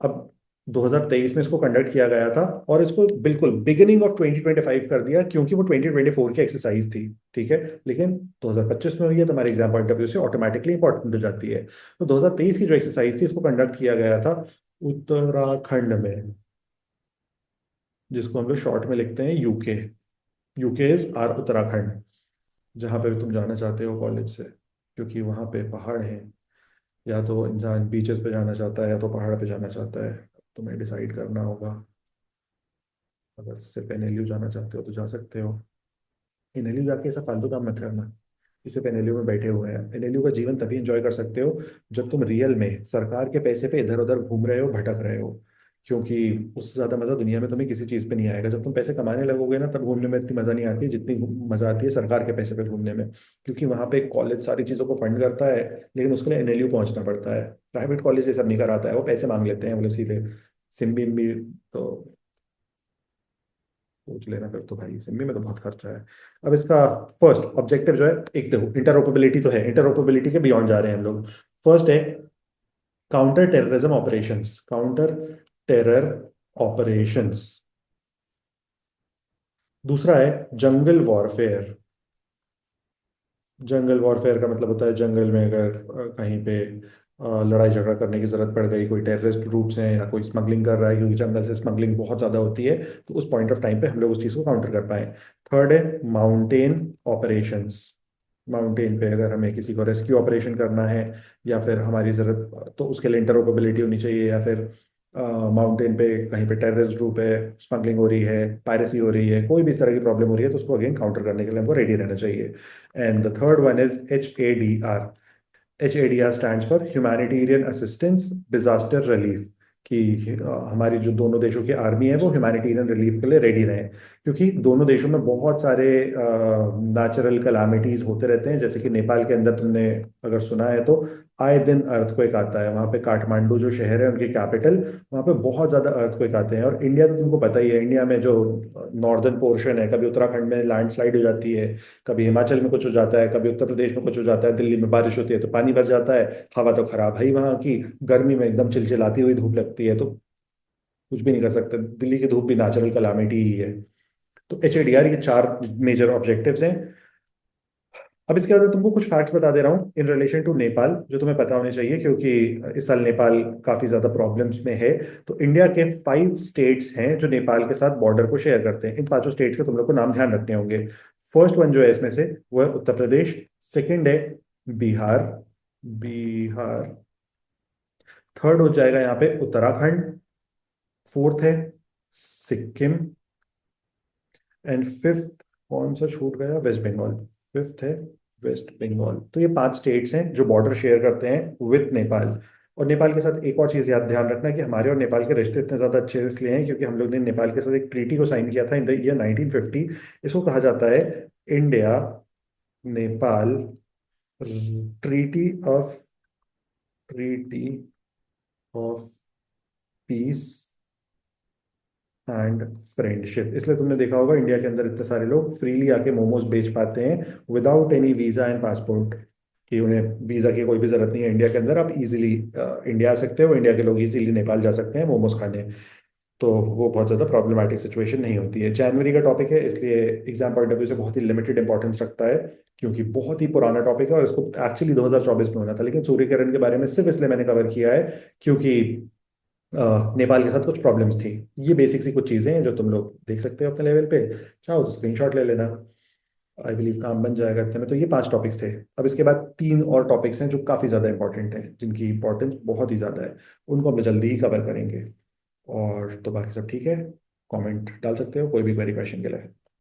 अब 2023 में इसको कंडक्ट किया गया था और इसको बिल्कुल बिगिनिंग ऑफ 2025 कर दिया, क्योंकि वो 2024 की एक्सरसाइज थी। ठीक है, लेकिन 2025 में हुई है तो हमारे एग्जाम पॉइंट ऑफ व्यू से ऑटोमेटिकली इंपॉर्टेंट हो जाती है। तो 2023 की जो एक्सरसाइज थी, इसको कंडक्ट किया गया था उत्तराखंड में, जिसको हम लोग शॉर्ट में लिखते हैं UK. UK is are Uttarakhand, जहाँ पे भी तुम जाना चाहते हो कॉलेज से, क्योंकि वहाँ पे पहाड़ हैं। या तो इंसान बीचेस पे जाना चाहता है या तो पहाड़ पे जाना चाहता है, तुम्हें डिसाइड करना होगा। अगर सिर्फ एनएलयू जाना चाहते हो तो जा सकते हो। एनएलयू जाके ऐसा फालतू काम मत करना। ये सिर्फ एनएलयू में बैठे हुए हैं। एनएलयू का जीवन तभी एंजॉय कर सकते हो जब तुम रियल में सरकार के पैसे पे इधर उधर घूम रहे हो, भटक रहे हो। क्योंकि उससे ज्यादा मजा दुनिया में तुम्हें किसी चीज पे नहीं आएगा। जब तुम पैसे कमाने लगोगे ना, तब घूमने में इतनी मजा नहीं आती जितनी मजा आती है सरकार के पैसे पे घूमने में। क्योंकि वहां पे कॉलेज सारी चीजों को फंड करता है, लेकिन उसके लिए एनएलयू पहुंचना पड़ता है। प्राइवेट कॉलेज ये सब नहीं कराता है, वो पैसे मांग लेते हैं वो लोग सीधे। सिम्बी भी तो सोच लेना फिर तो भाई, सिम्बी में तो बहुत खर्चा है। अब इसका फर्स्ट ऑब्जेक्टिव जो है, एक देखो इंटरऑपरेबिलिटी तो है, इंटरऑपरेबिलिटी के बियॉन्ड जा रहे हैं हम लोग। फर्स्ट है counter terrorism operations, counter terror operations. दूसरा है जंगल वॉरफेयर। जंगल वॉरफेयर का मतलब होता है जंगल में अगर कहीं पे लड़ाई झगड़ा करने की जरूरत पड़ गई, कोई टेररिस्ट ग्रुप्स हैं या कोई स्मगलिंग कर रहा है, क्योंकि जंगल से स्मगलिंग बहुत ज्यादा होती है, तो उस पॉइंट ऑफ टाइम पे हम लोग उस चीज को काउंटर कर पाए। थर्ड है माउंटेन ऑपरेशंस। माउंटेन पे अगर हमें किसी को रेस्क्यू ऑपरेशन करना है या फिर हमारी जरूरत, तो उसके लिए इंटरऑपरेबिलिटी होनी चाहिए। या फिर माउंटेन पे कहीं पे टेररिस्ट ग्रुप है, स्मगलिंग हो रही है, पायरेसी हो रही है, कोई भी इस तरह की प्रॉब्लम हो रही है, तो उसको अगेन काउंटर करने के लिए हमको रेडी रहना चाहिए। And the third one is HADR। HADR stands for humanitarian assistance disaster relief. कि हमारी जो दोनों देशों की आर्मी है वो ह्यूमैनिटेरियन रिलीफ के लिए रेडी रहें, क्योंकि दोनों देशों में बहुत सारे नेचुरल कलामिटीज होते रहते हैं। जैसे कि नेपाल के अंदर तुमने अगर सुना है तो आए दिन अर्थक्वेक आता है। वहाँ पे काठमांडू जो शहर है उनकी कैपिटल, वहाँ पे बहुत ज्यादा अर्थक्वेक आते हैं। और इंडिया तो तुमको पता ही है, इंडिया में जो नॉर्दर्न पोर्शन है, कभी उत्तराखंड में लैंडस्लाइड हो जाती है, कभी हिमाचल में कुछ हो जाता है, कभी उत्तर प्रदेश में कुछ हो जाता है, दिल्ली में बारिश होती है तो पानी भर जाता है। हवा तो खराब है ही वहाँ की, गर्मी में एकदम चिलचिलाती हुई धूप लगती है, तो कुछ भी नहीं कर सकते। दिल्ली की धूप भी नेचुरल कलामिटी ही है। तो HADR ये चार मेजर ऑब्जेक्टिव्स हैं। अब इसके बाद मैं तुमको कुछ फैक्ट्स बता दे रहा हूँ इन रिलेशन टू नेपाल, जो तुम्हें पता होने चाहिए, क्योंकि इस साल नेपाल काफी ज्यादा प्रॉब्लम्स में है। तो इंडिया के 5 स्टेट्स हैं जो नेपाल के साथ बॉर्डर को शेयर करते हैं। इन पांचों स्टेट्स के तुम लोग को नाम ध्यान रखने होंगे। फर्स्ट वन जो है इसमें से वो है उत्तर प्रदेश। सेकंड है बिहार, बिहार। थर्ड हो जाएगा यहाँ पे उत्तराखंड। फोर्थ है सिक्किम। एंड फिफ्थ कौन सा छूट गया? वेस्ट बंगाल। फिफ्थ है वेस्ट बंगाल। तो ये 5 स्टेट्स हैं जो बॉर्डर शेयर करते हैं विथ नेपाल। और नेपाल के साथ एक और चीज याद ध्यान रखना कि हमारे और नेपाल के रिश्ते इतने ज्यादा अच्छे इसलिए हैं क्योंकि हम लोग ने नेपाल के साथ एक ट्रीटी को साइन किया था इन द ईयर 1950। इसको कहा जाता है India Nepal treaty treaty of peace and friendship. इसलिए तुमने देखा होगा इंडिया के अंदर इतने सारे लोग फ्रीली आके मोमोज बेच पाते हैं without any visa and passport, कि उन्हें वीजा की कोई भी जरूरत नहीं है। इंडिया के अंदर आप इजीली इंडिया आ सकते हो, इंडिया के लोग इजीली नेपाल जा सकते हैं मोमोज खाने। तो वो बहुत ज़्यादा प्रॉब्लमेटिक सिचुएशन नहीं होती है। जनवरी का टॉपिक है इसलिए एग्जाम पॉइंट ऑफ व्यू से बहुत ही लिमिटेड इंपॉर्टेंस रखता है क्योंकि बहुत ही पुराना टॉपिक है और इसको एक्चुअली 2024 में होना था, लेकिन सूर्य किरण के बारे में सिर्फ इसलिए मैंने कवर किया है क्योंकि नेपाल के साथ कुछ प्रॉब्लम्स थी। ये बेसिक सी कुछ चीज़ें हैं जो तुम लोग देख सकते हो अपने लेवल पे, चाहो तो स्क्रीनशॉट ले लेना। आई बिलीव काम बन जाएगा इतने में। तो ये 5 टॉपिक्स थे। अब इसके बाद 3 और टॉपिक्स हैं जो काफ़ी ज़्यादा इंपॉर्टेंट हैं, जिनकी इंपॉर्टेंस बहुत ही ज़्यादा है। उनको हम जल्दी ही कवर करेंगे। और तो बाकी सब ठीक है। कमेंट डाल सकते हो कोई भी क्वेरी क्वेश्चन के लिए।